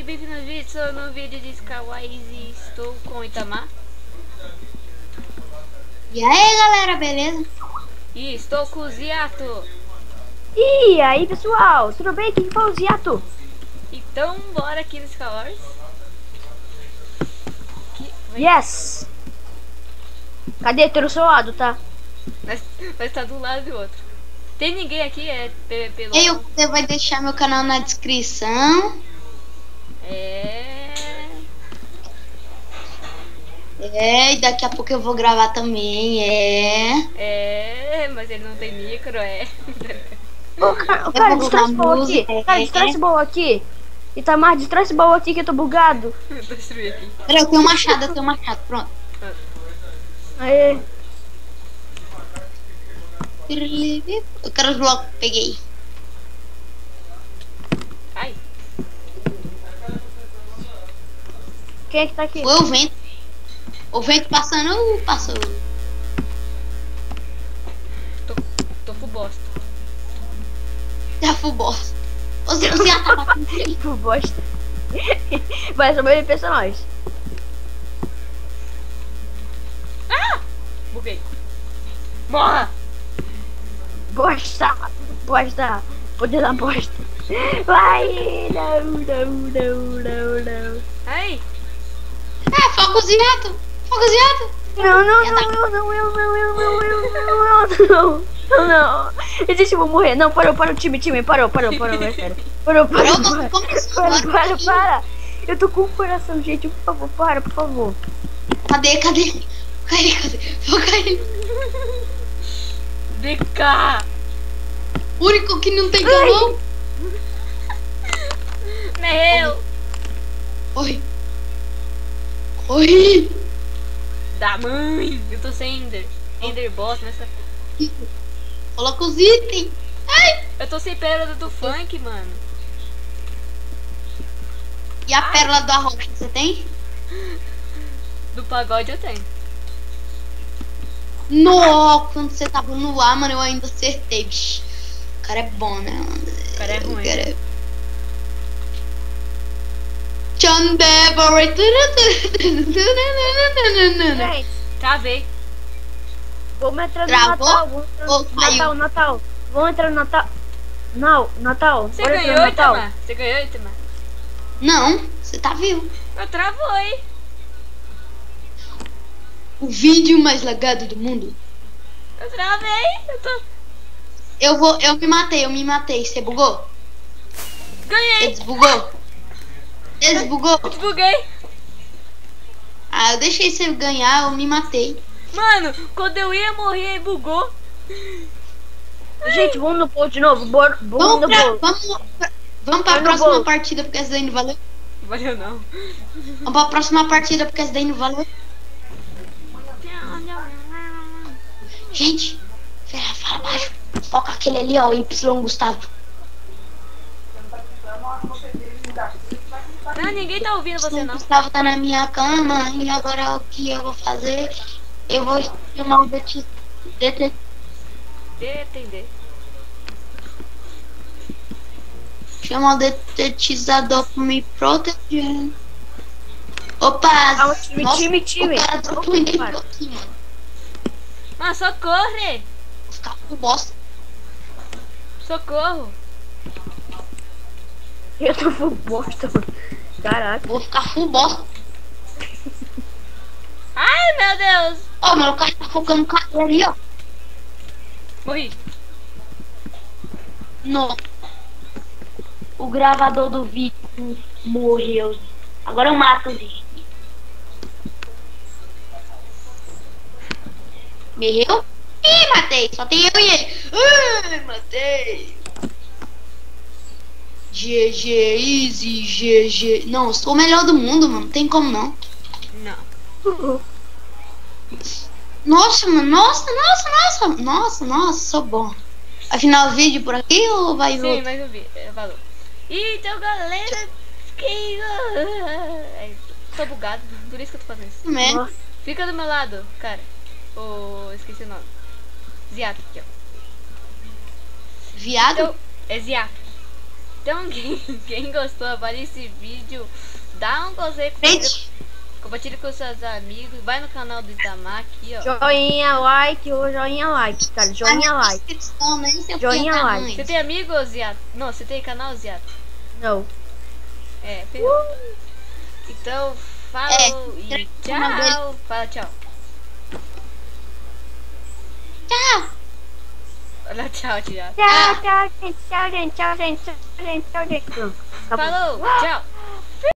bem-vindos no vídeo de Skywise e estou com o Itamar. E aí galera, beleza? E estou com o Ziato. E aí pessoal, tudo bem? Quem fala o Ziato? Então bora aqui no Skywise. Yes! Cadê? Tô no seu lado, tá? Mas tá do lado do outro. Tem ninguém aqui? É PVP E aí, local? você vai deixar meu canal na descrição. E daqui a pouco eu vou gravar também, Mas ele não tem micro, Ô, cara, vou distrai esse colocar baú aqui. música, Cara, distrai esse baú aqui. Itamar, distrai esse baú aqui que eu tô bugado. Destruir aqui. Peraí, eu tenho um machado, pronto. Aê. Eu quero os blocos, peguei. Ai, Quem é que tá aqui? Foi o vento. O vento passando, passou. tô full bosta. Já fui bosta. Você já tá batendo. Por bosta. Vai sobreviver pra nós. Buguei. Morra! Bosta. Bosta. Poder da bosta. Vai. Não. Ai! Fogo Ziato. Não. Não. Existe, eu vou morrer. Não, parou, time. Parou, é sério. Parou. Para. Eu tô com o coração, gente. Por favor, por favor. Cadê? Cadê? Vou cair. DK! O único que não tem galão. Morreu! Oi. Da mãe! Eu tô sem Ender. Ender boss nessa. Coloca os itens. Eu tô sem pérola do funk, mano. E a pérola da rocha, você tem? Do pagode eu tenho. Nossa, quando você tava no ar, mano, eu ainda acertei. Bicho. O cara é bom, né, mano? O cara é ruim. John Deborah. Gente, Travei. vamos entrar no Travou? Natal. Vamos entrar no Natal. Não, Natal. Você Bora entrar no ganhou, Natal. Itamar? Você ganhou, Itamar? Não, você tá vivo. Eu travei. O vídeo mais lagado do mundo. Eu travei. Eu me matei. Você bugou? Você Ganhei. desbugou? Você desbugou? Desbuguei. Ah, eu deixei você ganhar, eu me matei. Mano, quando eu ia morrer, bugou. Gente, vamos no bolo de novo. Vamos no bolo. Vamos pra Vai no próxima bolo. partida, porque essa daí não valeu. Valeu não. Vamos pra próxima partida, porque essa daí não valeu. Gente, fala baixo. Foca aquele ali, ó, Y Gustavo. Não, ninguém tá ouvindo você O não. Gustavo tá na minha cama e agora o que eu vou fazer? Eu vou chamar o detetive. Entender. Chamar o detetizador pra me proteger. Opa! Ah, time. O cara tá doendo Para. aqui, mano. Mano, socorre! Vou ficar com bosta. Socorro! Eu tô full bosta, mano. Caraca. Vou ficar full bosta. Ai, meu Deus! Ó, mano, o cara tá focando o cara ali, ó. Morri. No. O gravador do vídeo morreu. Agora eu mato o vídeo. Morreu? Ih, matei. Só tem eu e ele. Ai, matei. GG, easy, GG. Não, eu sou o melhor do mundo, mano. Não tem como não. Não. Nossa, mano. Nossa, sou bom. Vai final o vídeo por aqui ou vai Sim, outro? mas eu vi. Falou. Então, galera. Tô bugado. Por isso que eu tô fazendo isso. Né? Nossa. Fica do meu lado, cara. Esqueci o nome. Ziato aqui, ó. Viado? Então, é Ziato. Então, quem gostou agora desse vídeo, dá um gostei, compartilha com seus amigos, vai no canal do Itamar aqui, ó. Joinha, like, joinha, like, cara. Joinha, like. Joinha, like. Você tem amigos, Ziato? Não, você tem canal, Ziato? Não. É, então, falou e tchau. Fala tchau. Tchau. Olha, tchau, Ziato. Tchau, tchau, gente. Tchau, gente. Tchau, gente. Tchau, gente. Tchau, gente. Pronto. Acabou. Falou, tchau.